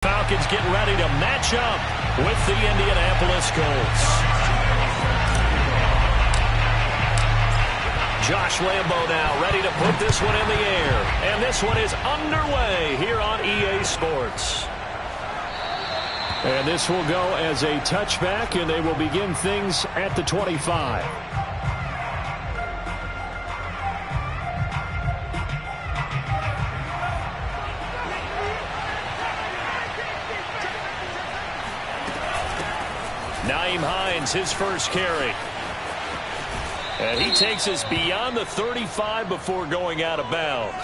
Falcons get ready to match up with the Indianapolis Colts. Josh Lambo now ready to put this one in the air. And this one is underway here on EA Sports. And this will go as a touchback, and they will begin things at the 25. Nyheim Hines, his first carry. And he takes us beyond the 35 before going out of bounds.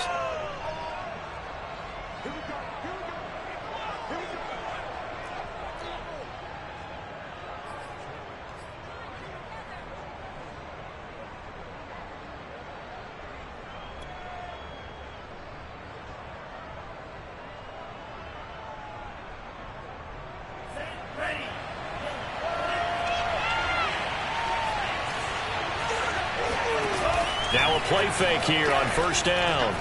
Now a play fake here on first down.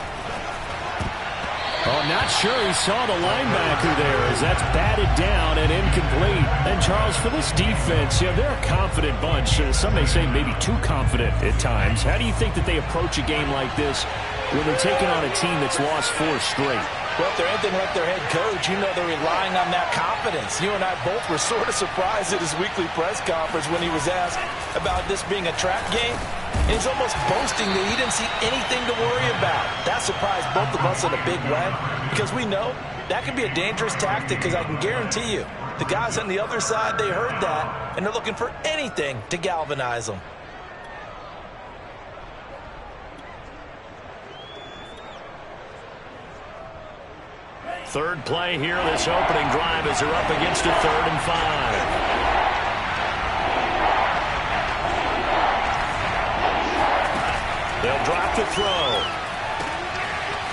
Oh, not sure he saw the linebacker there as that's batted down and incomplete. And, Charles, for this defense, they're a confident bunch. Some may say maybe too confident at times. How do you think that they approach a game like this when they're taking on a team that's lost 4 straight? Well, if they're anything like their head coach, they're relying on that confidence. You and I both were sort of surprised at his weekly press conference when he was asked about this being a trap game. And he's almost boasting that he didn't see anything to worry about. That surprised both of us in a big way because we know that can be a dangerous tactic because I can guarantee you the guys on the other side, they heard that, and they're looking for anything to galvanize them. Third play here, this opening drive as they're up against a 3rd and 5. They'll drop to throw.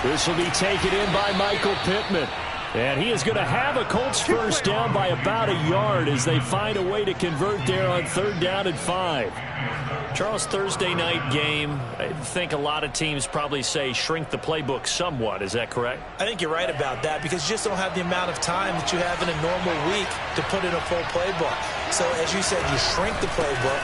This will be taken in by Michael Pittman. And he is going to have a Colts first down by about a yard as they find a way to convert there on 3rd down and 5. Charles, Thursday night game, I think a lot of teams probably say shrink the playbook somewhat. Is that correct? I think you're right about that because you just don't have the amount of time that you have in a normal week to put in a full playbook. So, as you said, you shrink the playbook,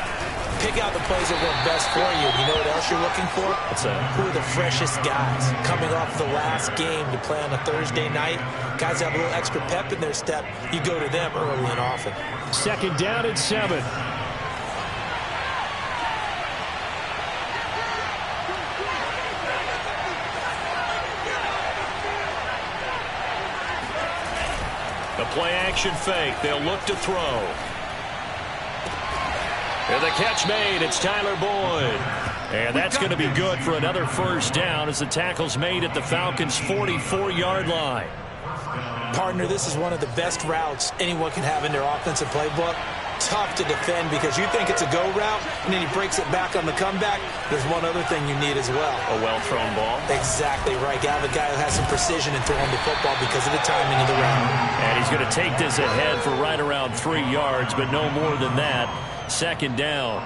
pick out the plays that work best for you. You know what else you're looking for? What's that? Who are the freshest guys coming off the last game to play on a Thursday night? Guys that have a little extra pep in their step, you go to them early and often. 2nd down and 7. The play action fake. They'll look to throw. And the catch made. It's Tyler Boyd. And that's going to be good for another first down as the tackle's made at the Falcons' 44-yard line. Partner, this is one of the best routes anyone can have in their offensive playbook. Tough to defend because you think it's a go route, and then he breaks it back on the comeback. There's one other thing you need as well. A well-thrown ball. Exactly right. Got a guy who has some precision in throwing the football because of the timing of the route. And he's going to take this ahead for right around 3 yards, but no more than that. 2nd down.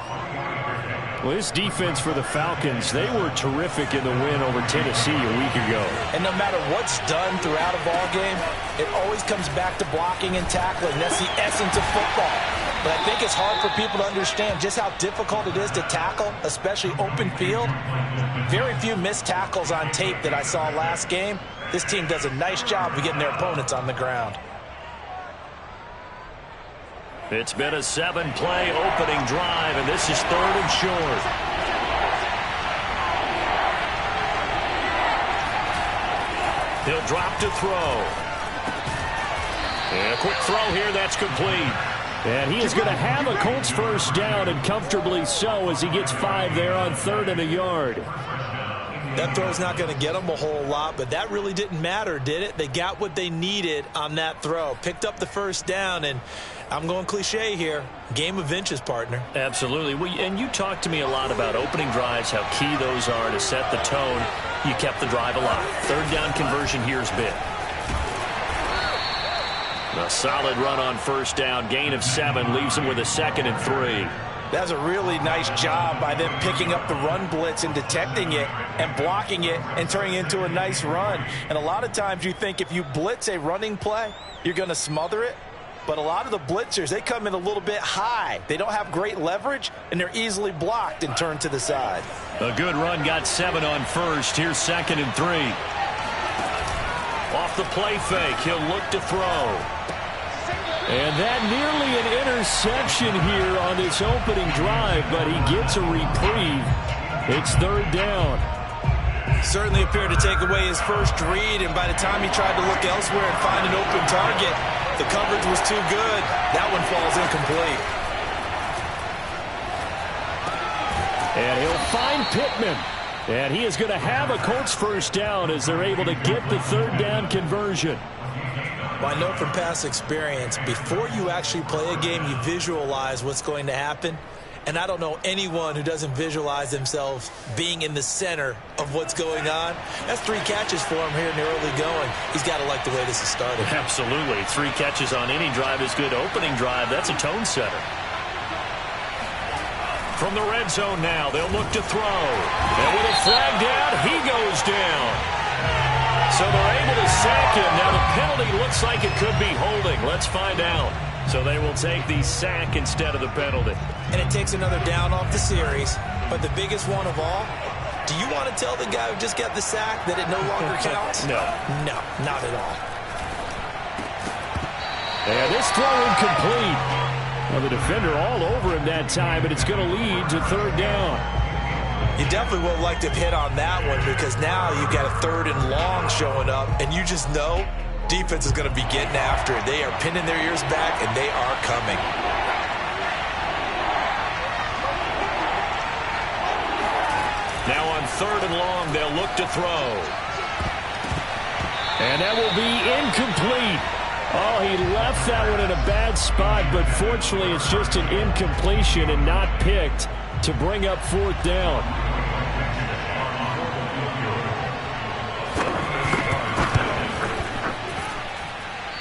Well, this defense for the Falcons, they were terrific in the win over Tennessee a week ago. And no matter what's done throughout a ball game, it always comes back to blocking and tackling. That's the essence of football. But I think it's hard for people to understand just how difficult it is to tackle, especially open field. Very few missed tackles on tape that I saw last game. This team does a nice job of getting their opponents on the ground. It's been a 7-play opening drive, and this is 3rd and short. He'll drop to throw. And a quick throw here, that's complete. And he is going to have a Colts first down, and comfortably so, as he gets 5 there on 3rd and a yard. That throw's not going to get them a whole lot, but that really didn't matter, did it? They got what they needed on that throw. Picked up the first down, and I'm going cliche here. Game of inches, partner. Absolutely. Well, and you talked to me a lot about opening drives, how key those are to set the tone. You kept the drive alive. 3rd down conversion here is big. A solid run on first down. Gain of 7 leaves him with a 2nd and 3. That's a really nice job by them picking up the run blitz and detecting it and blocking it and turning it into a nice run. And a lot of times you think if you blitz a running play, you're going to smother it. But a lot of the blitzers, they come in a little bit high. They don't have great leverage, and they're easily blocked and turned to the side. A good run, got 7 on first. Here's 2nd and 3. Off the play fake, he'll look to throw. And that nearly an interception here on this opening drive, but he gets a reprieve. It's 3rd down. Certainly appeared to take away his first read, and by the time he tried to look elsewhere and find an open target, the coverage was too good. That one falls incomplete. And he'll find Pittman. And he is going to have a Colts first down as they're able to get the 3rd down conversion. Well, I know from past experience, before you actually play a game, you visualize what's going to happen. And I don't know anyone who doesn't visualize themselves being in the center of what's going on. That's 3 catches for him here in the early going. He's got to like the way this is started. Absolutely. 3 catches on any drive is good. Opening drive, that's a tone setter. From the red zone now, they'll look to throw. And with a flag down, he goes down. So they're able to sack him. Now the penalty looks like it could be holding. Let's find out. So they will take the sack instead of the penalty. And it takes another down off the series. But the biggest one of all, do you want to tell the guy who just got the sack that it no longer counts? No. No, not at all. And this throw incomplete. Well, the defender all over him that time, but it's going to lead to 3rd down. You definitely would like to hit on that one because now you've got a 3rd and long showing up, and you just know defense is going to be getting after it. They are pinning their ears back, and they are coming. Now on 3rd and long, they'll look to throw. And that will be incomplete. Oh, he left that one in a bad spot, but fortunately it's just an incompletion and not picked to bring up 4th down.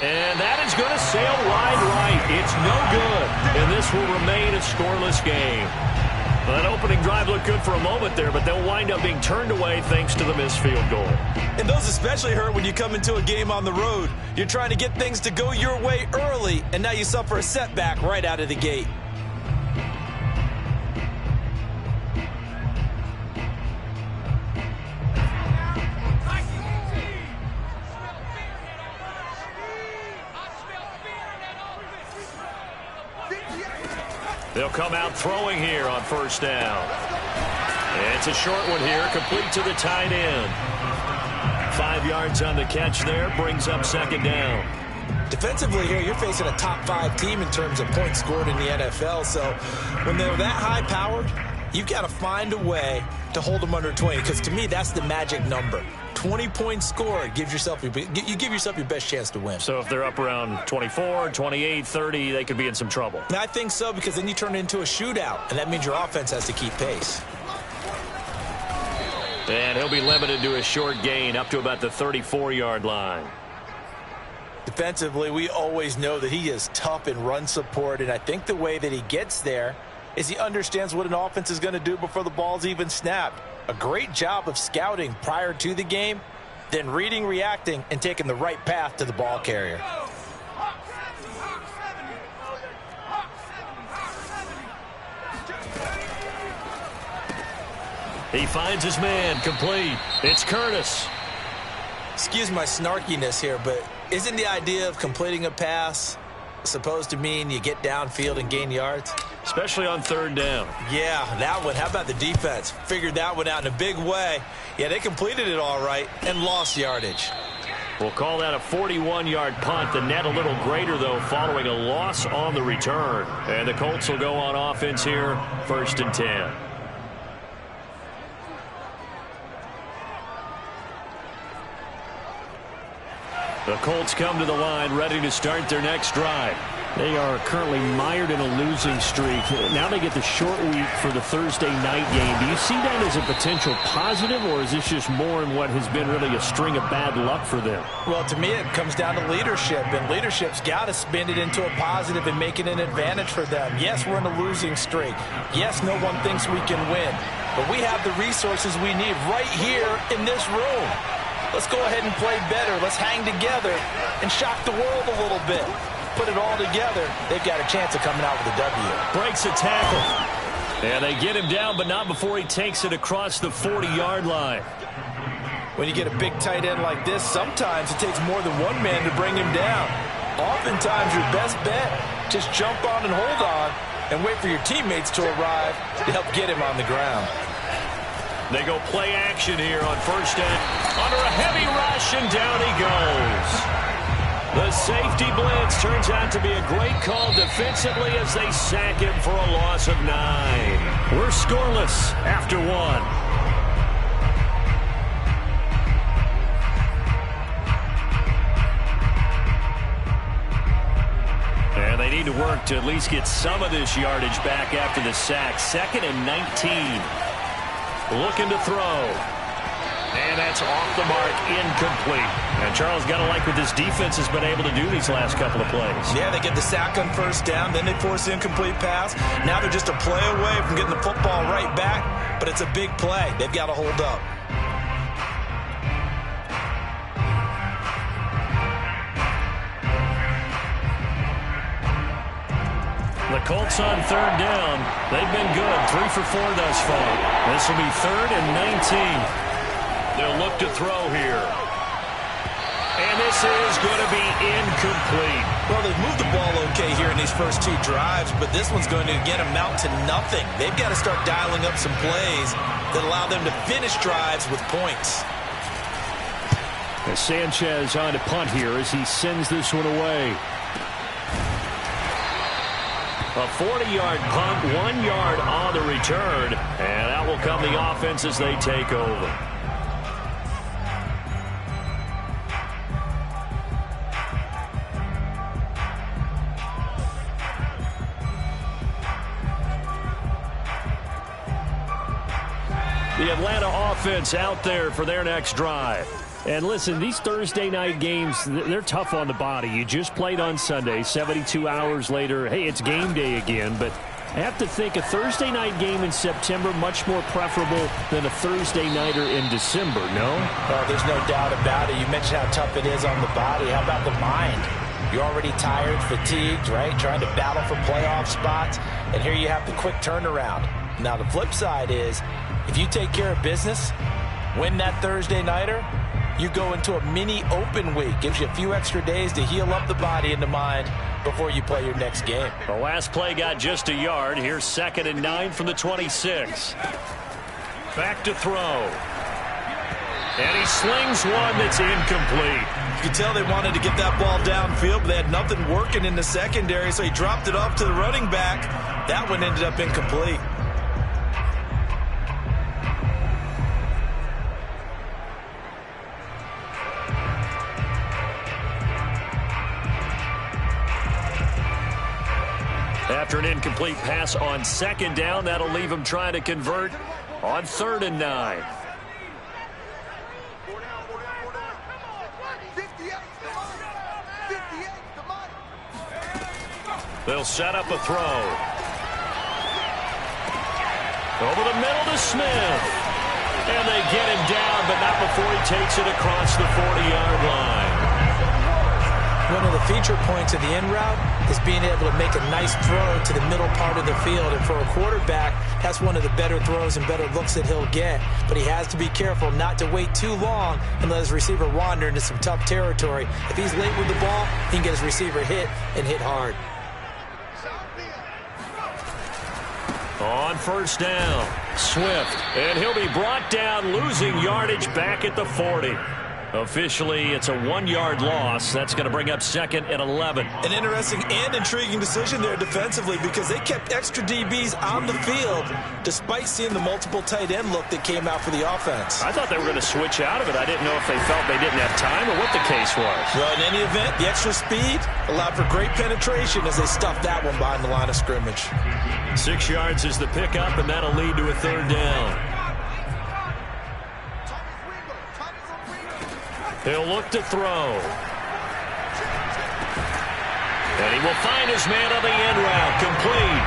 And that is going to sail wide right. It's no good, and this will remain a scoreless game. Well, that opening drive looked good for a moment there, but they'll wind up being turned away thanks to the missed field goal. And those especially hurt when you come into a game on the road. You're trying to get things to go your way early, and now you suffer a setback right out of the gate. They'll come out throwing here on 1st down. It's a short one here, complete to the tight end. 5 yards on the catch there, brings up 2nd down. Defensively here, you're facing a top 5 team in terms of points scored in the NFL. So when they're that high-powered, you've got to find a way to hold them under 20. Because to me, that's the magic number. 20 points scored, you give yourself your best chance to win. So if they're up around 24, 28, 30, they could be in some trouble. And I think so, because then you turn it into a shootout, and that means your offense has to keep pace. And he'll be limited to a short gain up to about the 34-yard line. Defensively, we always know that he is tough in run support, and I think the way that he gets there is he understands what an offense is going to do before the ball's even snapped. A great job of scouting prior to the game, then reading, reacting, and taking the right path to the ball carrier. He finds his man, complete. It's Curtis. Excuse my snarkiness here, but isn't the idea of completing a pass supposed to mean you get downfield and gain yards? Especially on 3rd down. Yeah, that one. How about the defense? Figured that one out in a big way. Yeah, they completed it all right and lost yardage. We'll call that a 41-yard punt. The net a little greater, though, following a loss on the return. And the Colts will go on offense here, 1st and 10. The Colts come to the line ready to start their next drive. They are currently mired in a losing streak. Now they get the short week for the Thursday night game. Do you see that as a potential positive, or is this just more in what has been really a string of bad luck for them? Well, to me, it comes down to leadership, and leadership's got to spin it into a positive and make it an advantage for them. Yes, we're in a losing streak. Yes, no one thinks we can win, but we have the resources we need right here in this room. Let's go ahead and play better. Let's hang together and shock the world a little bit. Put it all together, they've got a chance of coming out with a W. Breaks a tackle. And they get him down, but not before he takes it across the 40-yard line. When you get a big tight end like this, sometimes it takes more than one man to bring him down. Oftentimes, your best bet, just jump on and hold on and wait for your teammates to arrive to help get him on the ground. They go play action here on first down. Under a heavy rush, and down he goes. The safety blitz turns out to be a great call defensively as they sack him for a loss of 9. We're scoreless after 1. And they need to work to at least get some of this yardage back after the sack. 2nd and 19. Looking to throw. And that's off the mark, incomplete. And Charles, got to like what this defense has been able to do these last couple of plays. Yeah, they get the sack on first down, then they force the incomplete pass. Now they're just a play away from getting the football right back, but it's a big play. They've got to hold up. The Colts on 3rd down. They've been good, 3 for 4 thus far. This will be 3rd and 19. They'll look to throw here. And this is going to be incomplete. Well, they've moved the ball okay here in these first 2 drives, but this one's going to, again, amount to nothing. They've got to start dialing up some plays that allow them to finish drives with points. As Sanchez on to punt here as he sends this one away. A 40-yard punt, 1 yard on the return, and out will come the offense as they take over. The Atlanta offense out there for their next drive. And listen, these Thursday night games, they're tough on the body. You just played on Sunday, 72 hours later. Hey, it's game day again. But I have to think a Thursday night game in September much more preferable than a Thursday nighter in December, no? Oh, there's no doubt about it. You mentioned how tough it is on the body. How about the mind? You're already tired, fatigued, right? Trying to battle for playoff spots. And here you have the quick turnaround. Now, the flip side is, if you take care of business, win that Thursday nighter, you go into a mini open week. Gives you a few extra days to heal up the body and the mind before you play your next game. The last play got just a yard. Here's 2nd and 9 from the 26. Back to throw. And he slings one that's incomplete. You can tell they wanted to get that ball downfield, but they had nothing working in the secondary, so he dropped it off to the running back. That one ended up incomplete. After an incomplete pass on 2nd down, that'll leave him trying to convert on 3rd and 9. They'll set up a throw. Over the middle to Smith. And they get him down, but not before he takes it across the 40-yard line. One of the feature points of the in route is being able to make a nice throw to the middle part of the field. And for a quarterback, that's one of the better throws and better looks that he'll get. But he has to be careful not to wait too long and let his receiver wander into some tough territory. If he's late with the ball, he can get his receiver hit and hit hard. On 1st down, Swift. And he'll be brought down, losing yardage back at the 40. Officially, it's a 1-yard loss. That's going to bring up 2nd and 11. An interesting and intriguing decision there defensively because they kept extra DBs on the field despite seeing the multiple tight end look that came out for the offense. I thought they were going to switch out of it. I didn't know if they felt they didn't have time or what the case was. Well, in any event, the extra speed allowed for great penetration as they stuffed that one behind the line of scrimmage. 6 yards is the pickup, and that'll lead to a 3rd down. He'll look to throw. And he will find his man on the end route, complete.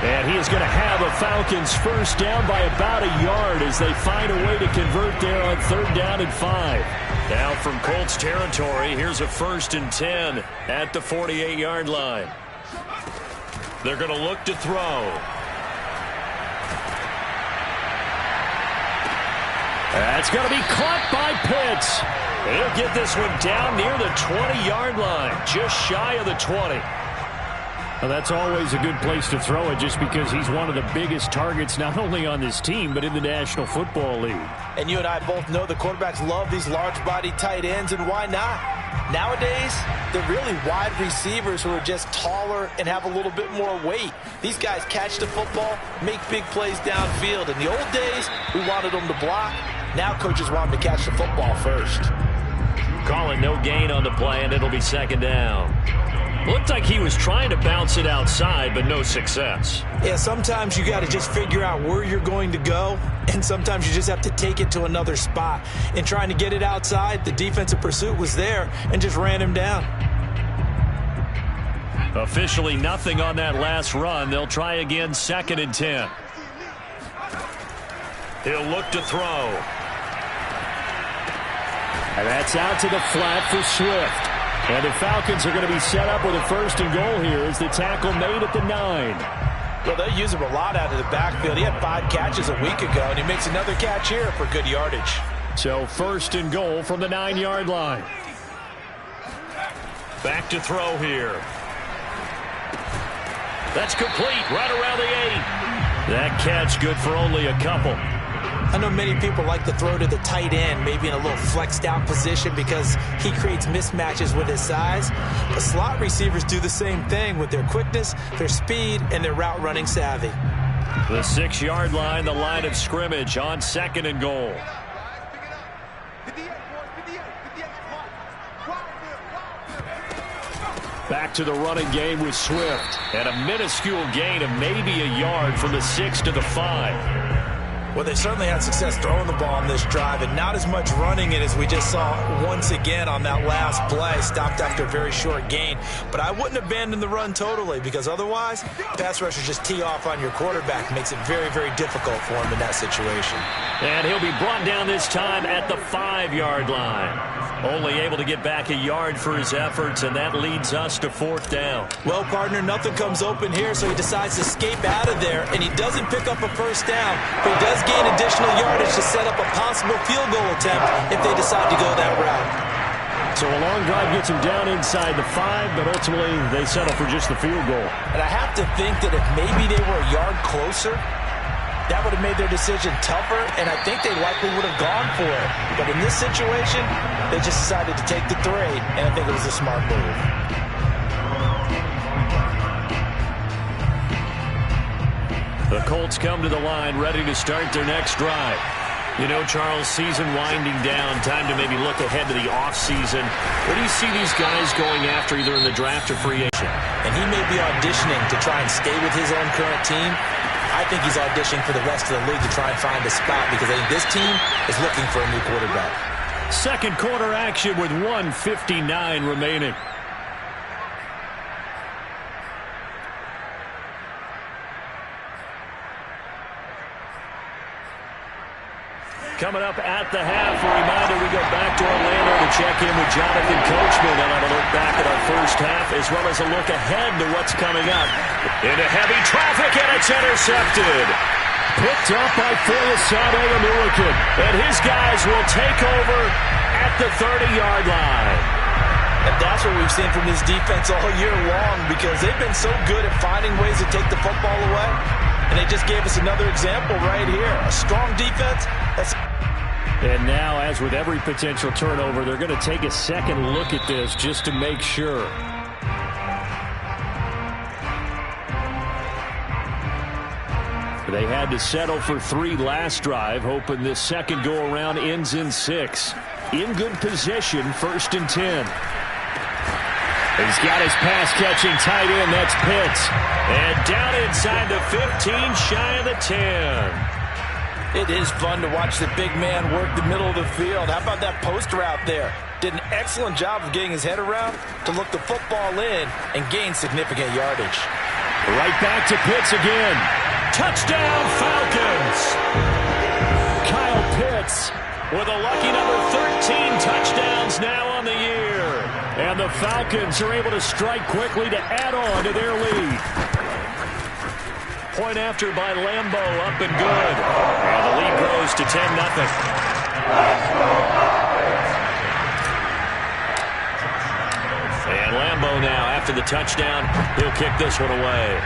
And he is going to have a Falcons first down by about a yard as they find a way to convert there on 3rd down and 5. Now from Colts territory, here's a 1st and 10 at the 48-yard line. They're going to look to throw. That's going to be caught by Pitts. He'll get this one down near the 20-yard line, just shy of the 20. Well, that's always a good place to throw it just because he's one of the biggest targets not only on this team but in the National Football League. And you and I both know the quarterbacks love these large-bodied tight ends, and why not? Nowadays, they're really wide receivers who are just taller and have a little bit more weight. These guys catch the football, make big plays downfield. In the old days, we wanted them to block. Now coaches want them to catch the football first. Calling no gain on the play, and it'll be 2nd down. Looked like he was trying to bounce it outside, but no success. Yeah, sometimes you got to just figure out where you're going to go, and sometimes you just have to take it to another spot. In trying to get it outside, the defensive pursuit was there and just ran him down. Officially nothing on that last run. They'll try again, 2nd and 10. He'll look to throw. And that's out to the flat for Swift. And the Falcons are going to be set up with a 1st and goal here as the tackle made at the 9. Well, they use him a lot out of the backfield. He had 5 catches a week ago, and he makes another catch here for good yardage. So 1st and goal from the 9-yard line. Back to throw here. That's complete right around the 8. That catch good for only a couple. I know many people like to throw to the tight end, maybe in a little flexed out position because he creates mismatches with his size. But slot receivers do the same thing with their quickness, their speed, and their route running savvy. The 6-yard line, the line of scrimmage on 2nd and goal. Back to the running game with Swift. And a minuscule gain of maybe a yard from the 6 to the 5. Well, they certainly had success throwing the ball on this drive, and not as much running it as we just saw once again on that last play. Stopped after a very short gain. But I wouldn't abandon the run totally because otherwise, pass rushers just tee off on your quarterback. Makes it very, very difficult for him in that situation. And he'll be brought down this time at the 5-yard line. Only able to get back a yard for his efforts, and that leads us to 4th down. Well, partner, nothing comes open here, so he decides to escape out of there, and he doesn't pick up a 1st down, but he does gain additional yardage to set up a possible field goal attempt if they decide to go that route. So a long drive gets him down inside the 5, but ultimately they settle for just the field goal. And I have to think that if maybe they were a yard closer, that would have made their decision tougher, and I think they likely would have gone for it. But in this situation, they just decided to take the 3, and I think it was a smart move. The Colts come to the line, ready to start their next drive. You know, Charles, season winding down, time to maybe look ahead to the offseason. Where do you see these guys going after, either in the draft or free agent? And he may be auditioning to try and stay with his own current team. I think he's auditioning for the rest of the league to try and find a spot because I think this team is looking for a new quarterback. 2nd quarter action with 1:59 remaining. Coming up at the half, a reminder we go back to Orlando to check in with Jonathan Coachman and have a look back at our first half as well as a look ahead to what's coming up. Into heavy traffic, and it's intercepted. Picked up by Foyesade Oluwakin, and his guys will take over at the 30-yard line. And that's what we've seen from this defense all year long because they've been so good at finding ways to take the football away. And they just gave us another example right here. A strong defense. And now, as with every potential turnover, they're going to take a second look at this just to make sure. They had to settle for 3 last drive, hoping this second go-around ends in 6. In good position, 1st and 10. He's got his pass-catching tight end. That's Pitts. And down inside the 15, shy of the 10. It is fun to watch the big man work the middle of the field. How about that post route there? Did an excellent job of getting his head around to look the football in and gain significant yardage. Right back to Pitts again. Touchdown, Falcons! Kyle Pitts with a lucky number 13 touchdowns now on the year. And the Falcons are able to strike quickly to add on to their lead. Point after by Lambeau, up and good. And the lead grows to 10-0. And Lambeau now, after the touchdown, he'll kick this one away.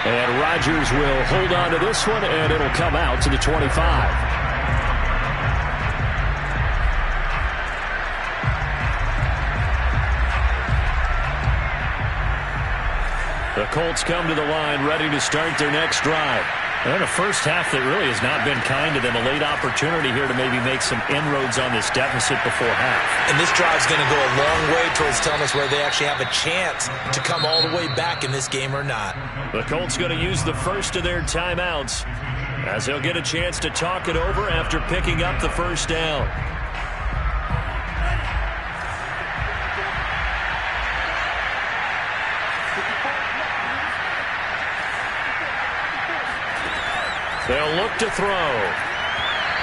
And Rodgers will hold on to this one, and it'll come out to the 25. The Colts come to the line, ready to start their next drive. And a first half that really has not been kind to them. A late opportunity here to maybe make some inroads on this deficit before half. And this drive's going to go a long way towards telling us whether they actually have a chance to come all the way back in this game or not. The Colts going to use the first of their timeouts as they'll get a chance to talk it over after picking up the first down. They'll look to throw.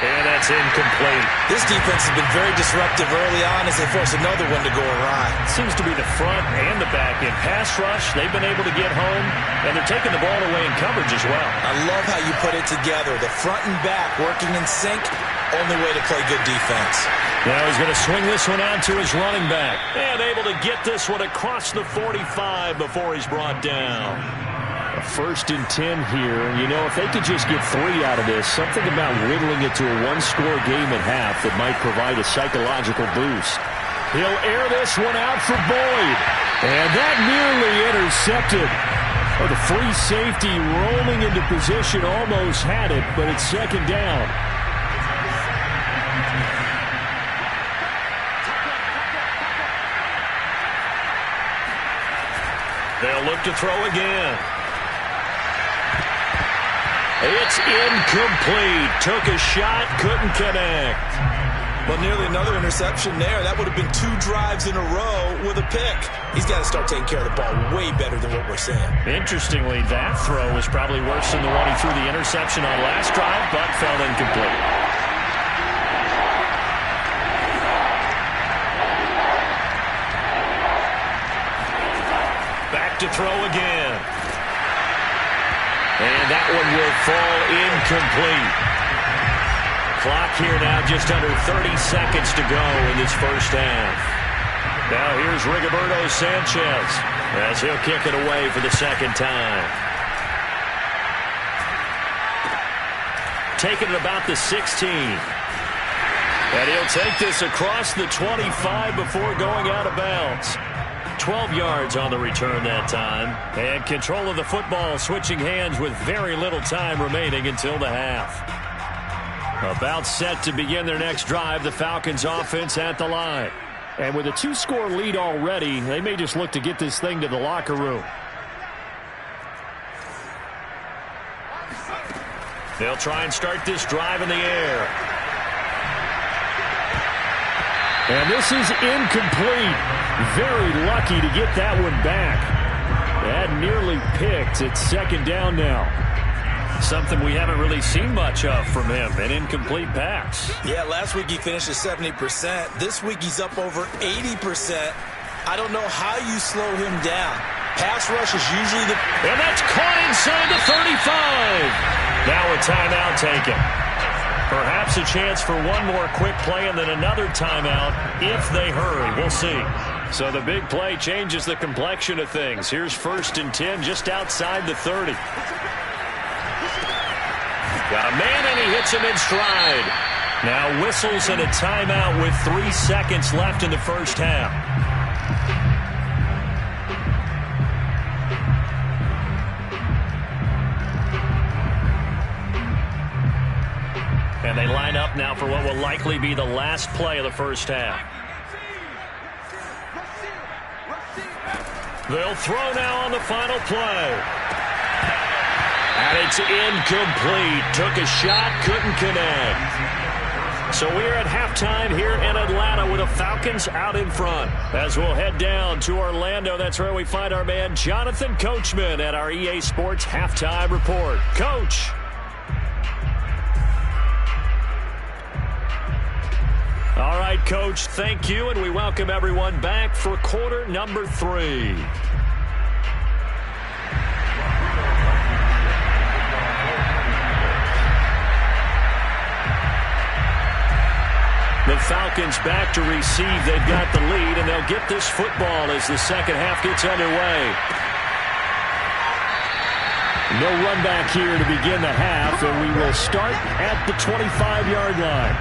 And that's incomplete. This defense has been very disruptive early on as they force another one to go awry. Seems to be the front and the back. In pass rush, they've been able to get home, and they're taking the ball away in coverage as well. I love how you put it together. The front and back working in sync, only way to play good defense. Now he's going to swing this one out to his running back. And able to get this one across the 45 before he's brought down. A 1st and 10 here. You know, if they could just get 3 out of this, something about whittling it to a one-score game at half that might provide a psychological boost. He'll air this one out for Boyd. And that nearly intercepted. Oh, the free safety rolling into position almost had it, but it's 2nd down. They'll look to throw again. It's incomplete. Took a shot, couldn't connect. Well, nearly another interception there. That would have been 2 drives in a row with a pick. He's got to start taking care of the ball way better than what we're seeing. Interestingly, that throw was probably worse than the one he threw the interception on last drive, but fell incomplete. Back to throw again. And that one will fall incomplete. Clock here now just under 30 seconds to go in this first half. Now here's Rigoberto Sanchez as he'll kick it away for the 2nd time. Taking it about the 16. And he'll take this across the 25 before going out of bounds. 12 yards on the return that time. And control of the football switching hands with very little time remaining until the half. About set to begin their next drive, the Falcons offense at the line. And with a 2-score lead already, they may just look to get this thing to the locker room. They'll try and start this drive in the air. And this is incomplete. Very lucky to get that one back. That nearly picked. It's 2nd down now. Something we haven't really seen much of from him, an incomplete pass. Yeah, last week he finished at 70%. This week he's up over 80%. I don't know how you slow him down. Pass rush is usually the... And that's caught inside the 35. Now a timeout taken. Perhaps a chance for one more quick play and then another timeout if they hurry. We'll see. So the big play changes the complexion of things. Here's 1st and 10 just outside the 30. Got a man, and he hits him in stride. Now whistles and a timeout with 3 seconds left in the first half. And they line up now for what will likely be the last play of the first half. They'll throw now on the final play. And it's incomplete. Took a shot, couldn't connect. So we're at halftime here in Atlanta with the Falcons out in front. As we'll head down to Orlando, that's where we find our man Jonathan Coachman at our EA Sports Halftime Report. Coach. All right, Coach, thank you, and we welcome everyone back for quarter number 3. The Falcons back to receive. They've got the lead, and they'll get this football as the second half gets underway. No run back here to begin the half, and we will start at the 25-yard line.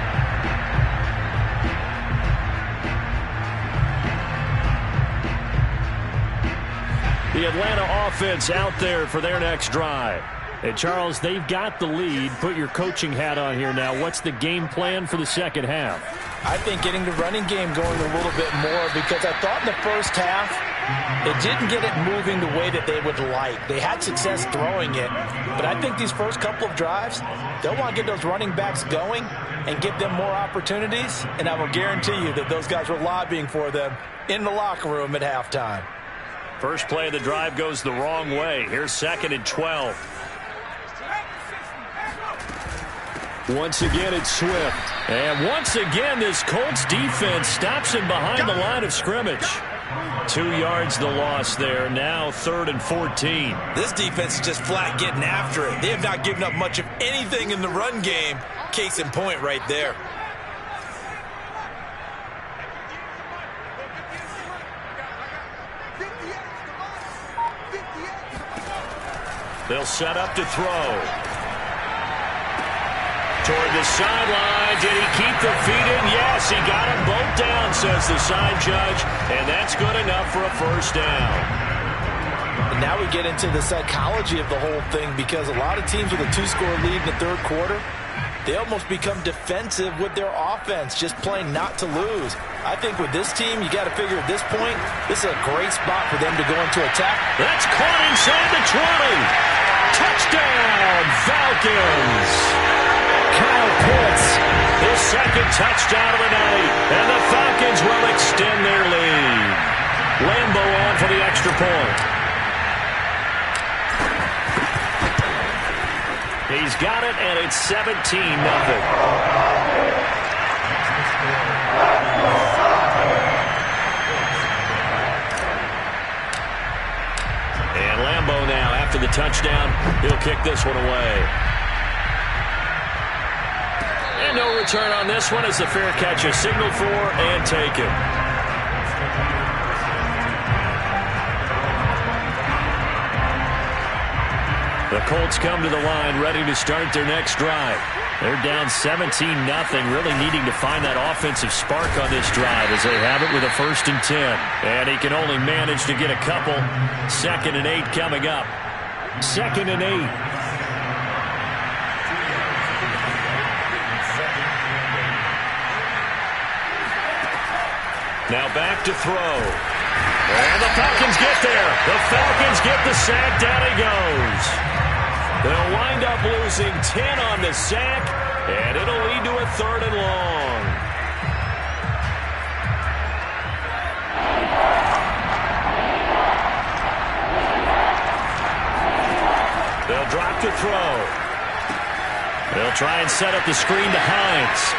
The Atlanta offense out there for their next drive. Hey, Charles, they've got the lead. Put your coaching hat on here now. What's the game plan for the second half? I think getting the running game going a little bit more, because I thought in the first half they didn't get it moving the way that they would like. They had success throwing it, but I think these first couple of drives, they'll want to get those running backs going and give them more opportunities, and I will guarantee you that those guys were lobbying for them in the locker room at halftime. First play of the drive goes the wrong way. Here's 2nd and 12. Once again, it's Swift. And once again, this Colts defense stops him behind the line of scrimmage. 2 yards the loss there. Now 3rd and 14. This defense is just flat getting after it. They have not given up much of anything in the run game. Case in point right there. They'll set up to throw. Toward the sideline. Did he keep the feet in? Yes, he got them both down, says the side judge. And that's good enough for a first down. And now we get into the psychology of the whole thing, because a lot of teams with a 2-score lead in the third quarter, they almost become defensive with their offense, just playing not to lose. I think with this team, you got to figure at this point, this is a great spot for them to go into attack. That's caught inside the 20. Touchdown, Falcons. Kyle Pitts, his second touchdown of the night, and the Falcons will extend their lead. Lambo on for the extra point. He's got it, and it's 17-0. And Lambo now, after the touchdown, he'll kick this one away. And no return on this one as the fair catch is signaled for and taken. The Colts come to the line ready to start their next drive. They're down 17-0, really needing to find that offensive spark on this drive as they have it with a 1st and 10. And he can only manage to get a couple. 2nd and 8 coming up. 2nd and 8. Now back to throw. And the Falcons get there. The Falcons get the sack. Down he goes. They'll wind up losing 10 on the sack, and it'll lead to a 3rd and long. They'll drop to throw. They'll try and set up the screen to Hines.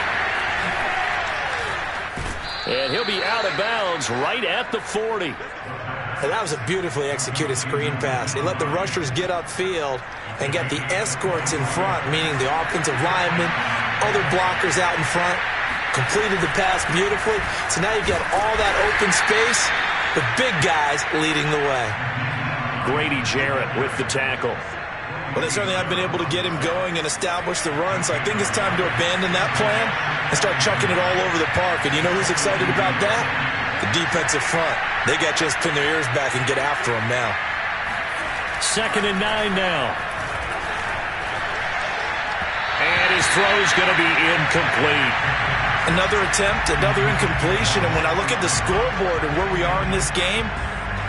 And he'll be out of bounds right at the 40. And that was a beautifully executed screen pass. They let the rushers get upfield and get the escorts in front, meaning the offensive linemen, other blockers out in front, completed the pass beautifully. So now you've got all that open space, the big guys leading the way. Grady Jarrett with the tackle. Well, they certainly have been able to get him going and establish the run, so I think it's time to abandon that plan and start chucking it all over the park. And you know who's excited about that? The defensive front. They got to just pin their ears back and get after him now. 2nd and 9 now. And his throw's going to be incomplete. Another attempt, another incompletion. And when I look at the scoreboard and where we are in this game,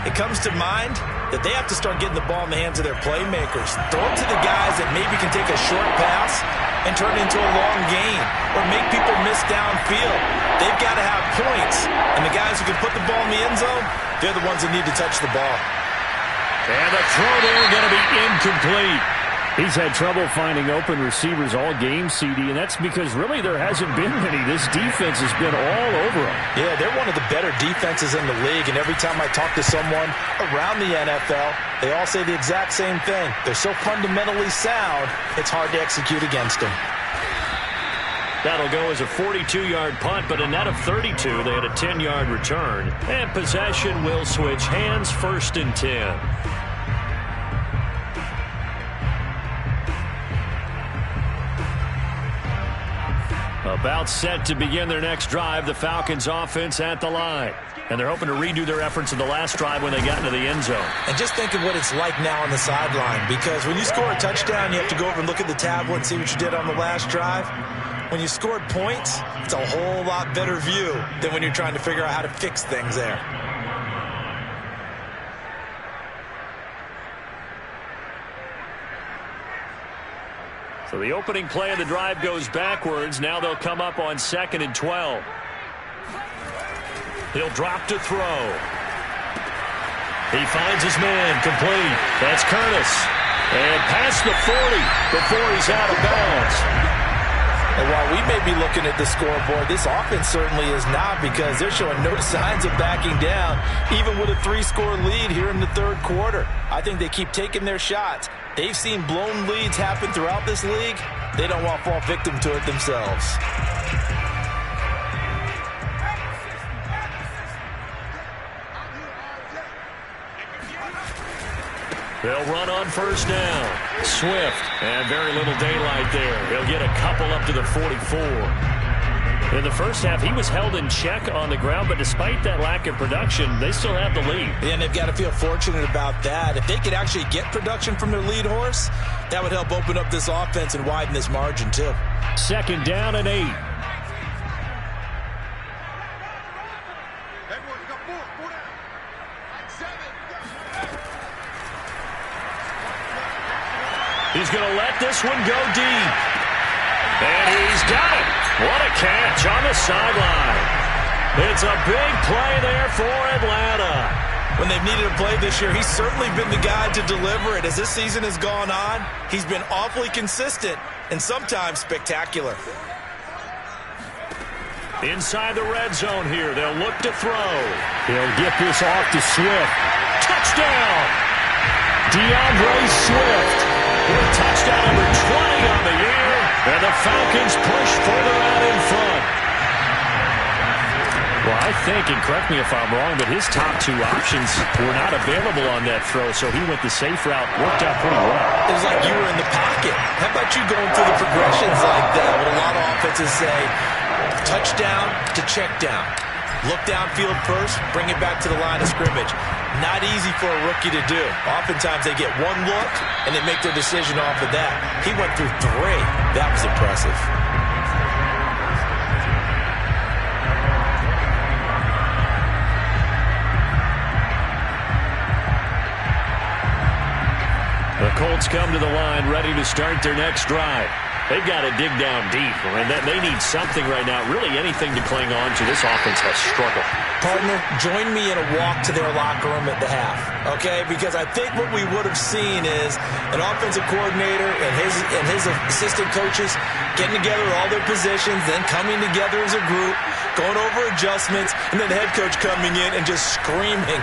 it comes to mind that they have to start getting the ball in the hands of their playmakers. Throw it to the guys that maybe can take a short pass and turn it into a long gain or make people miss downfield. They've got to have points. And the guys who can put the ball in the end zone, they're the ones that need to touch the ball. And the throw there going to be incomplete. He's had trouble finding open receivers all game, CD, and that's because really there hasn't been many. This defense has been all over them. Yeah, they're one of the better defenses in the league, and every time I talk to someone around the NFL, they all say the exact same thing. They're so fundamentally sound, it's hard to execute against them. That'll go as a 42-yard punt, but a net of 32. They had a 10-yard return. And possession will switch hands, 1st and 10. About set to begin their next drive, the Falcons offense at the line. And they're hoping to redo their efforts in the last drive when they got into the end zone. And just think of what it's like now on the sideline, because when you score a touchdown, you have to go over and look at the tablet and see what you did on the last drive. When you scored points, it's a whole lot better view than when you're trying to figure out how to fix things there. So the opening play of the drive goes backwards. Now they'll come up on 2nd and 12. He'll drop to throw. He finds his man, complete. That's Curtis. And past the 40 before he's out of bounds. And while we may be looking at the scoreboard, this offense certainly is not, because they're showing no signs of backing down, even with a 3-score lead here in the 3rd quarter. I think they keep taking their shots. They've seen blown leads happen throughout this league. They don't want to fall victim to it themselves. They'll run on 1st down. Swift, and very little daylight there. He'll get a couple up to the 44. In the first half, he was held in check on the ground, but despite that lack of production, they still have the lead. And they've got to feel fortunate about that. If they could actually get production from their lead horse, that would help open up this offense and widen this margin, too. 2nd down and 8. He's going to let this one go deep. And he's got it. What a catch on the sideline. It's a big play there for Atlanta. When they've needed a play this year, he's certainly been the guy to deliver it. As this season has gone on, he's been awfully consistent and sometimes spectacular. Inside the red zone here, they'll look to throw. He'll get this off to Swift. Touchdown! DeAndre Swift. With touchdown number 20 on the year, and the Falcons push further out in front. Well, I think, and correct me if I'm wrong, but his top 2 options were not available on that throw, so he went the safe route. Worked out pretty well. It was like you were in the pocket. How about you going through the progressions like that? What a lot of offenses say, touchdown to check down. Look downfield first, bring it back to the line of scrimmage. Not easy for a rookie to do. Oftentimes they get one look and they make their decision off of that. He went through 3. That was impressive. The Colts come to the line ready to start their next drive. They've got to dig down deep, and they need something right now, really anything to cling on to. This offense has struggled. Partner, join me in a walk to their locker room at the half, okay? Because I think what we would have seen is an offensive coordinator and his assistant coaches getting together all their positions, then coming together as a group, going over adjustments, and then the head coach coming in and just screaming,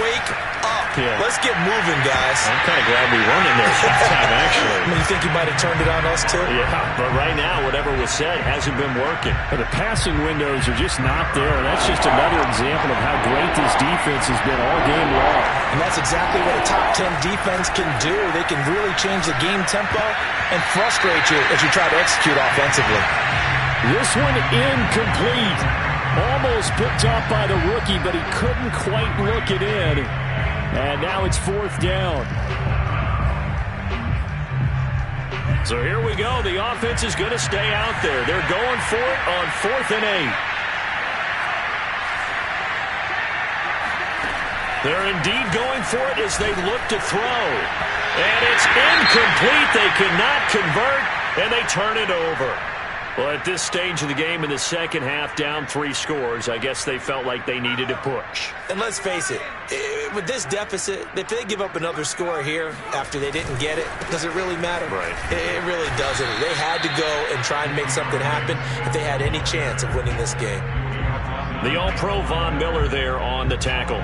wake up. Yeah. Let's get moving, guys. I'm kind of glad we weren't in there halftime, actually. I mean, you think you might have turned it on us, too? Yeah, but right now, whatever was said hasn't been working. But the passing windows are just not there, and that's just another example of how great this defense has been all game long. And that's exactly what a top 10 defense can do. They can really change the game tempo and frustrate you as you try to execute offensively. This one incomplete. Almost picked off by the rookie, but he couldn't quite look it in. And now it's 4th down. So here we go. The offense is going to stay out there. They're going for it on 4th and 8. They're indeed going for it as they look to throw. And it's incomplete. They cannot convert, and they turn it over. Well, at this stage of the game in the second half, down 3 scores, I guess they felt like they needed to push. And let's face it, with this deficit, if they give up another score here after they didn't get it, does it really matter? Right. It really doesn't. They had to go and try and make something happen if they had any chance of winning this game. The All-Pro Von Miller there on the tackle.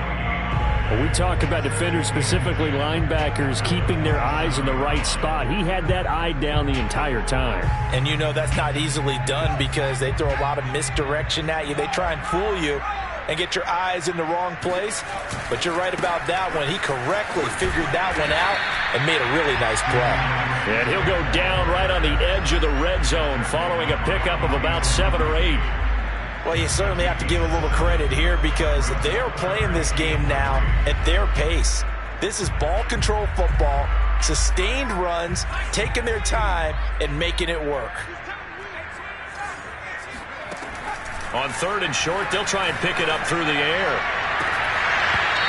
When we talk about defenders, specifically linebackers, keeping their eyes in the right spot, he had that eye down the entire time. And you know that's not easily done because they throw a lot of misdirection at you. They try and fool you and get your eyes in the wrong place. But you're right about that one. He correctly figured that one out and made a really nice play. And he'll go down right on the edge of the red zone following a pickup of about 7 or 8. Well, you certainly have to give a little credit here because they're playing this game now at their pace. This is ball control football, sustained runs, taking their time, and making it work. On 3rd and short, they'll try and pick it up through the air.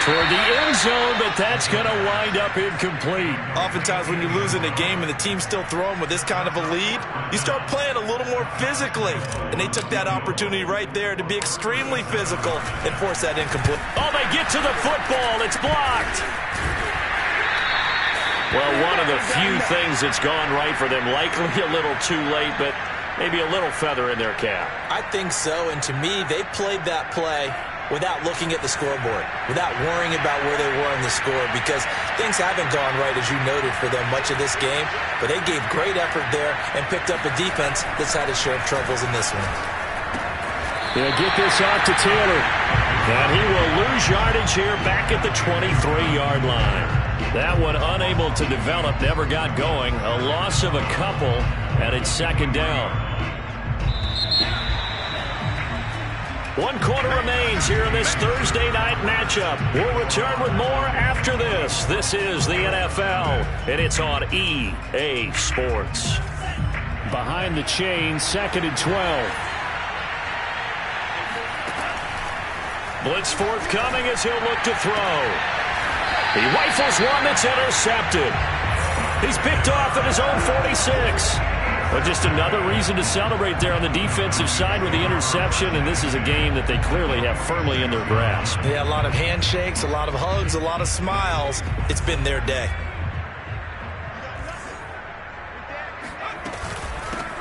Toward the end zone, but that's going to wind up incomplete. Oftentimes when you're losing a game and the team's still throwing with this kind of a lead, you start playing a little more physically. And they took that opportunity right there to be extremely physical and force that incomplete. Oh, they get to the football. It's blocked. Well, one of the few things that's gone right for them, likely a little too late, but maybe a little feather in their cap. I think so, and to me, they played that play without looking at the scoreboard, without worrying about where they were in the score, because things haven't gone right, as you noted, for them much of this game. But they gave great effort there and picked up a defense that's had a share of troubles in this one. They'll get this off to Taylor. And he will lose yardage here back at the 23-yard line. That one unable to develop, never got going. A loss of a couple, and it's 2nd down. 1 quarter remains here in this Thursday night matchup. We'll return with more after this. This is the NFL, and it's on EA Sports. Behind the chain, 2nd and 12. Blitz forthcoming as he'll look to throw. He rifles one that's intercepted. He's picked off at his own 46. But just another reason to celebrate there on the defensive side with the interception, and this is a game that they clearly have firmly in their grasp. Yeah, a lot of handshakes, a lot of hugs, a lot of smiles. It's been their day.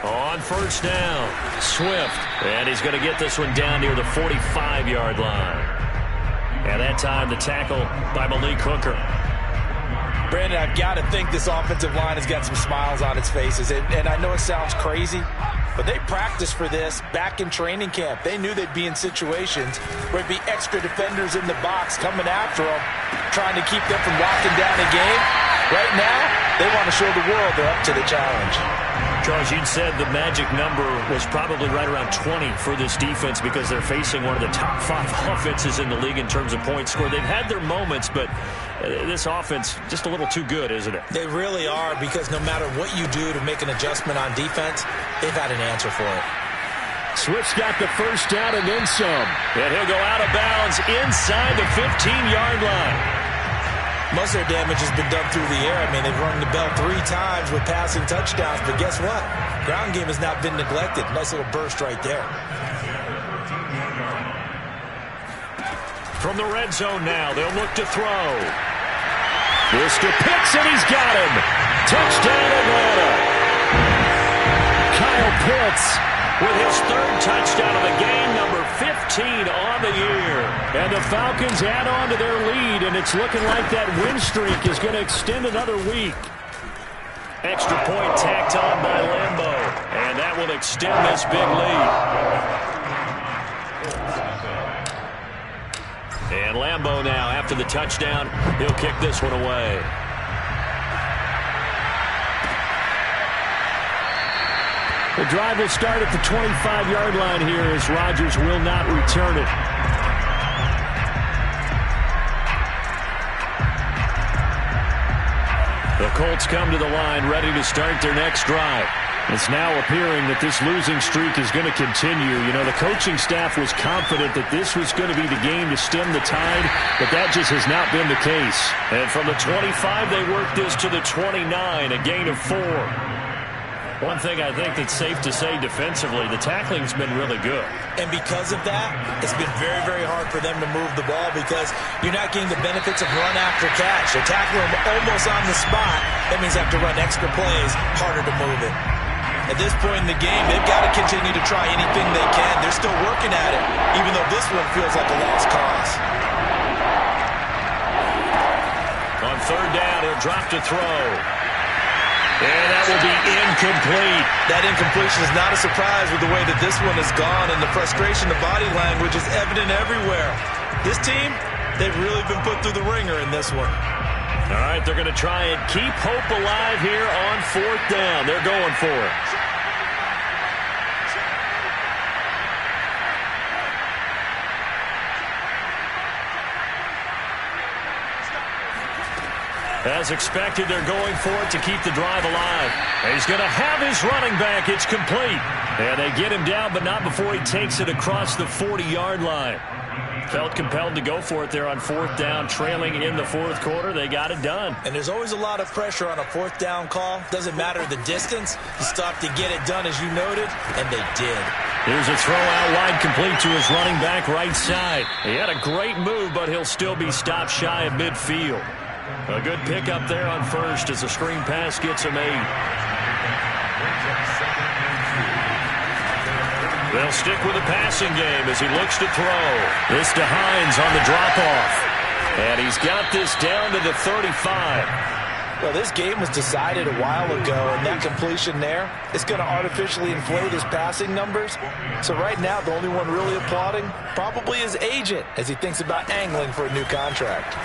On 1st down, Swift, and he's going to get this one down near the 45-yard line. And that time the tackle by Malik Hooker. Brandon, I've got to think this offensive line has got some smiles on its faces. And I know it sounds crazy, but they practiced for this back in training camp. They knew they'd be in situations where it'd be extra defenders in the box coming after them, trying to keep them from locking down a game. Right now, they want to show the world they're up to the challenge. Charles, you'd said the magic number was probably right around 20 for this defense because they're facing one of the top 5 offenses in the league in terms of points scored. They've had their moments, but this offense just a little too good, isn't it? They really are, because no matter what you do to make an adjustment on defense, they've had an answer for it. Swift's got the 1st down and then some. And he'll go out of bounds inside the 15-yard line. Most of their damage has been done through the air. I mean, they've rung the bell 3 times with passing touchdowns, but guess what? Ground game has not been neglected. Nice little burst right there. From the red zone now, they'll look to throw. Mr. Pitts, and he's got him. Touchdown, Atlanta. Kyle Pitts with his third touchdown of the game, number 15 on the year. And the Falcons add on to their lead, and it's looking like that win streak is going to extend another week. Extra point tacked on by Lambeau, and that will extend this big lead. And Lambeau now, after the touchdown, he'll kick this one away. The drive will start at the 25-yard line here as Rodgers will not return it. The Colts come to the line ready to start their next drive. It's now appearing that this losing streak is going to continue. You know, the coaching staff was confident that this was going to be the game to stem the tide, but that just has not been the case. And from the 25, they worked this to the 29, a gain of 4. One thing I think that's safe to say defensively, the tackling's been really good. And because of that, it's been very, very hard for them to move the ball because you're not getting the benefits of run after catch. They're tackling them almost on the spot. That means they have to run extra plays, harder to move it. At this point in the game, they've got to continue to try anything they can. They're still working at it, even though this one feels like a lost cause. On third down, he'll drop to throw. And that will be incomplete. That incompletion is not a surprise with the way that this one has gone, and the frustration, the body language is evident everywhere. This team, they've really been put through the ringer in this one. All right, they're going to try and keep hope alive here on fourth down. They're going for it. As expected, they're going for it to keep the drive alive. He's going to have his running back. It's complete. And they get him down, but not before he takes it across the 40-yard line. Felt compelled to go for it there on fourth down, trailing in the fourth quarter. They got it done. And there's always a lot of pressure on a fourth down call. Doesn't matter the distance. You stop to get it done, as you noted, and they did. Here's a throw out wide, complete to his running back right side. He had a great move, but he'll still be stopped shy of midfield. A good pickup there on first as the screen pass gets him 8. They'll stick with the passing game as he looks to throw. This to Hines on the drop-off. And he's got this down to the 35. Well, this game was decided a while ago, and that completion there is going to artificially inflate his passing numbers. So right now, the only one really applauding probably his agent as he thinks about angling for a new contract.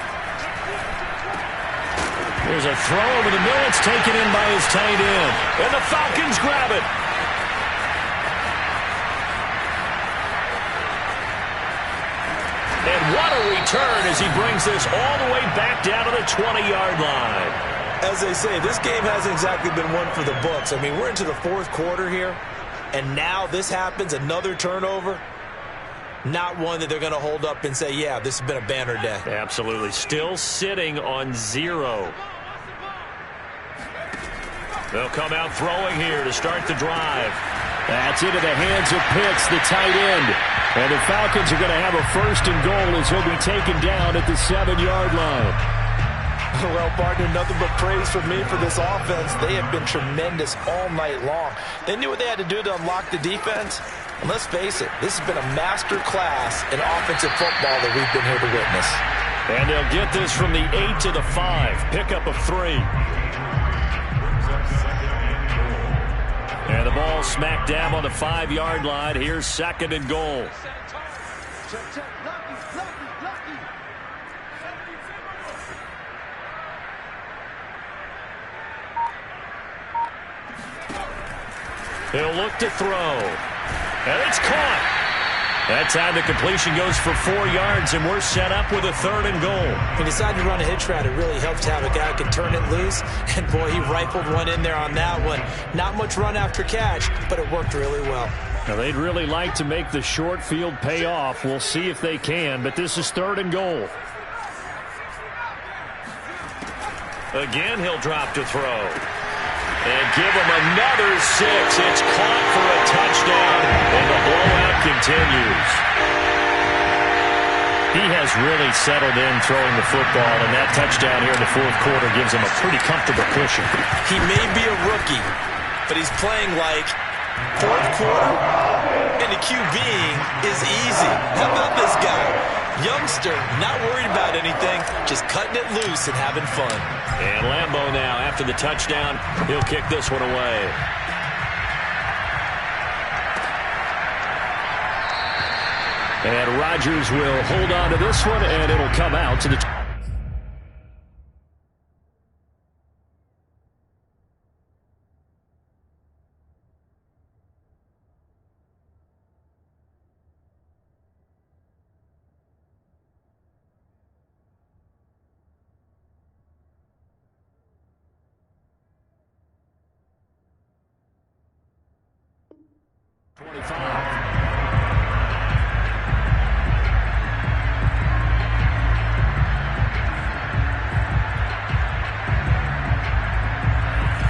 There's a throw over the middle. It's taken in by his tight end. And the Falcons grab it. And what a return as he brings this all the way back down to the 20-yard line. As they say, this game hasn't exactly been one for the books. I mean, we're into the fourth quarter here, and now this happens, another turnover. Not one that they're going to hold up and say, yeah, this has been a banner day. Absolutely. Still sitting on 0. They'll come out throwing here to start the drive. That's into the hands of Pitts, the tight end. And the Falcons are going to have a first and goal as he'll be taken down at the 7-yard line. Well, partner, nothing but praise from me for this offense. They have been tremendous all night long. They knew what they had to do to unlock the defense. And let's face it, this has been a master class in offensive football that we've been here to witness. And they'll get this from the 8 to the 5. Pickup of 3. And the ball smack dab on the 5-yard line. Here's second and goal. He'll look to throw. And it's caught. That time the completion goes for 4 yards, and we're set up with a third and goal. He decided to run a hitch route. It really helps to have a guy who can turn it loose. And, boy, he rifled one in there on that one. Not much run after catch, but it worked really well. Now, they'd really like to make the short field pay off. We'll see if they can, but this is third and goal. Again, he'll drop to throw. And give him another 6. It's caught for a touchdown, and the blowout continues. He has really settled in throwing the football, and that touchdown here in the fourth quarter gives him a pretty comfortable cushion. He may be a rookie, but he's playing like Fourth quarter, and the QBing is easy. How about this guy? Youngster, not worried about anything, just cutting it loose and having fun. And Lambeau now, after the touchdown, he'll kick this one away. And Rodgers will hold on to this one, and it'll come out to the...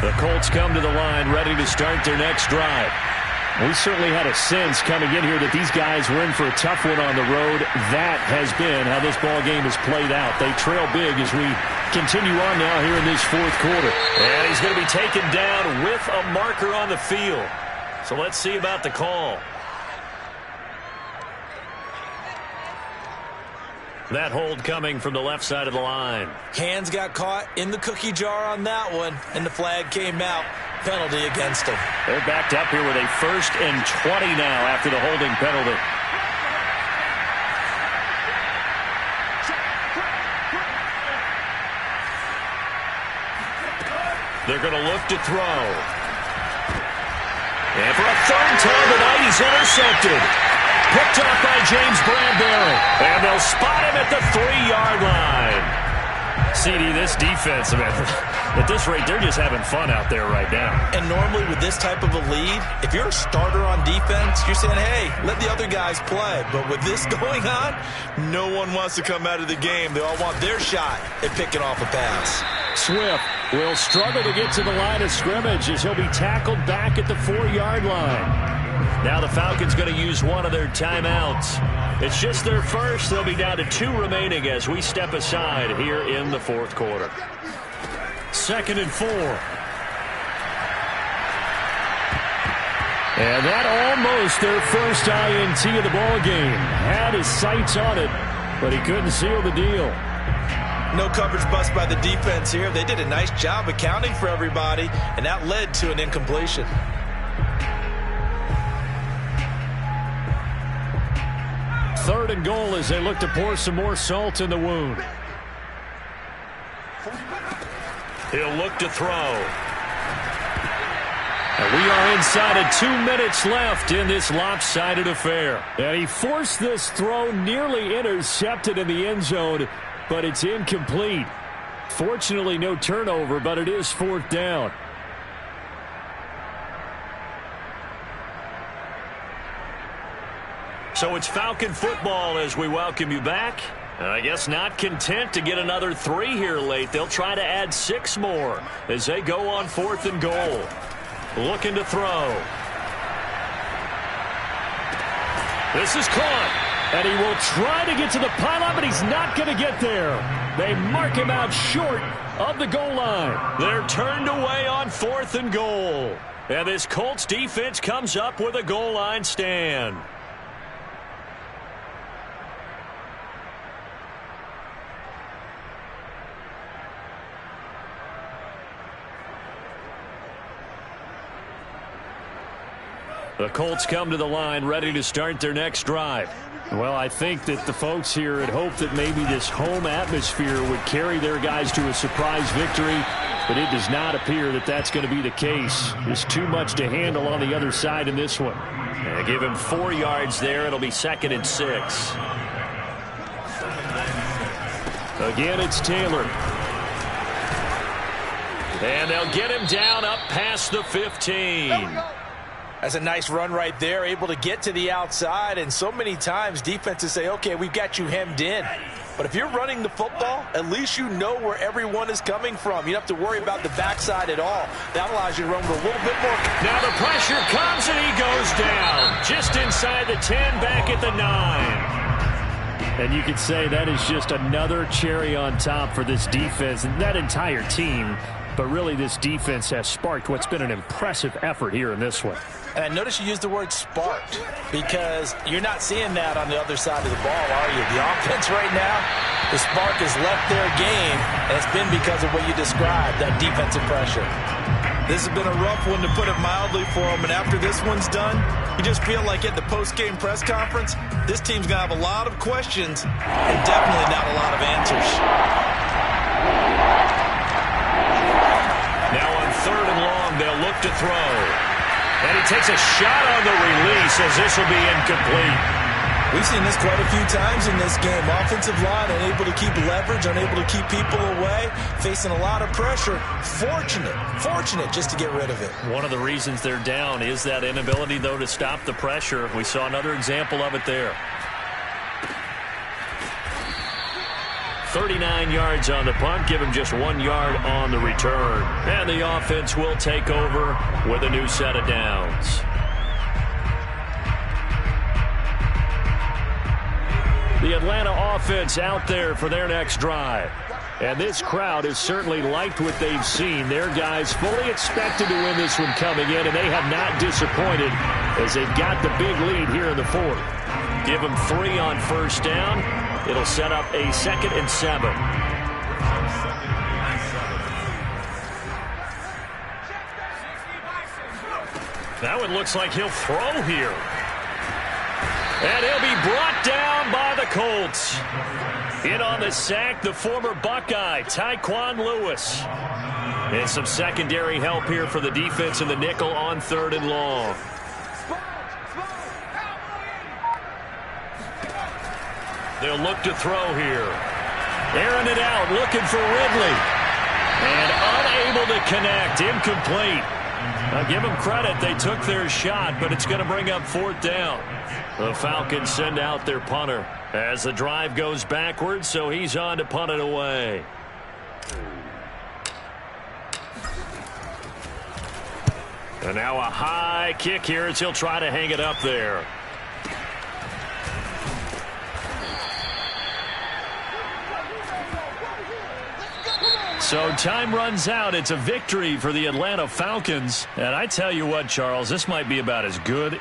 The Colts come to the line ready to start their next drive. We certainly had a sense coming in here that these guys were in for a tough one on the road. That has been how this ball game has played out. They trail big as we continue on now here in this fourth quarter. And he's going to be taken down with a marker on the field. So let's see about the call. That hold coming from the left side of the line. Hands got caught in the cookie jar on that one, and the flag came out. Penalty against them. They're backed up here with a 1st and 20 now after the holding penalty. They're going to look to throw. And for a 3rd time tonight, he's intercepted. Picked off by James Bradbury. And they'll spot him at the 3-yard line. CD, this defense, man, at this rate, they're just having fun out there right now. And normally with this type of a lead, if you're a starter on defense, you're saying, hey, let the other guys play. But with this going on, no one wants to come out of the game. They all want their shot at picking off a pass. Swift will struggle to get to the line of scrimmage as he'll be tackled back at the 4-yard line. Now the Falcons going to use one of their timeouts. It's just their first. They'll be down to 2 remaining as we step aside here in the fourth quarter. 2nd and 4. And that almost their first INT of the ball game. Had his sights on it, but he couldn't seal the deal. No coverage bust by the defense here. They did a nice job accounting for everybody, and that led to an incompletion. 3rd and goal as they look to pour some more salt in the wound. He'll look to throw. And we are inside of 2 minutes left in this lopsided affair. And he forced this throw, nearly intercepted in the end zone, but it's incomplete. Fortunately, no turnover, but it is 4th down. So it's Falcon football as we welcome you back. I guess not content to get another 3 here late. They'll try to add 6 more as they go on 4th and goal. Looking to throw. This is caught. And he will try to get to the pylon, but he's not going to get there. They mark him out short of the goal line. They're turned away on 4th and goal. And this Colts defense comes up with a goal line stand. The Colts come to the line ready to start their next drive. Well, I think that the folks here had hoped that maybe this home atmosphere would carry their guys to a surprise victory, but it does not appear that that's going to be the case. There's too much to handle on the other side in this one. And give him 4 yards there. It'll be 2nd and 6. Again, it's Taylor. And they'll get him down up past the 15. That's a nice run right there, able to get to the outside. And so many times defenses say, okay, we've got you hemmed in. But if you're running the football, at least you know where everyone is coming from. You don't have to worry about the backside at all. That allows you to run with a little bit more. Now the pressure comes and he goes down. Just inside the 10, back at the 9. And you could say that is just another cherry on top for this defense and that entire team. But really, this defense has sparked what's been an impressive effort here in this one. And I notice you use the word sparked because you're not seeing that on the other side of the ball, are you? The offense right now, the spark has left their game, and it's been because of what you described, that defensive pressure. This has been a rough one, to put it mildly, for them. And after this one's done, you just feel like at the post-game press conference, this team's going to have a lot of questions and definitely not a lot of answers. Now on 3rd and long, they'll look to throw. And he takes a shot on the release as this will be incomplete. We've seen this quite a few times in this game. Offensive line unable to keep leverage, unable to keep people away, facing a lot of pressure. Fortunate just to get rid of it. One of the reasons they're down is that inability, though, to stop the pressure. We saw another example of it there. 39 yards on the punt, give him just 1 yard on the return. And the offense will take over with a new set of downs. The Atlanta offense out there for their next drive. And this crowd has certainly liked what they've seen. Their guys fully expected to win this one coming in, and they have not disappointed as they've got the big lead here in the 4th. Give them 3 on 1st down. It'll set up a 2nd and 7. That one looks like he'll throw here. And he'll be brought down by the Colts. In on the sack, the former Buckeye, Tyquan Lewis. And some secondary help here for the defense in the nickel on 3rd and long. They'll look to throw here. Airing it out, looking for Ridley. And unable to connect, incomplete. Now give them credit, they took their shot, but it's going to bring up 4th down. The Falcons send out their punter as the drive goes backwards, so he's on to punt it away. And now a high kick here as he'll try to hang it up there. So time runs out. It's a victory for the Atlanta Falcons. And I tell you what, Charles, this might be about as good as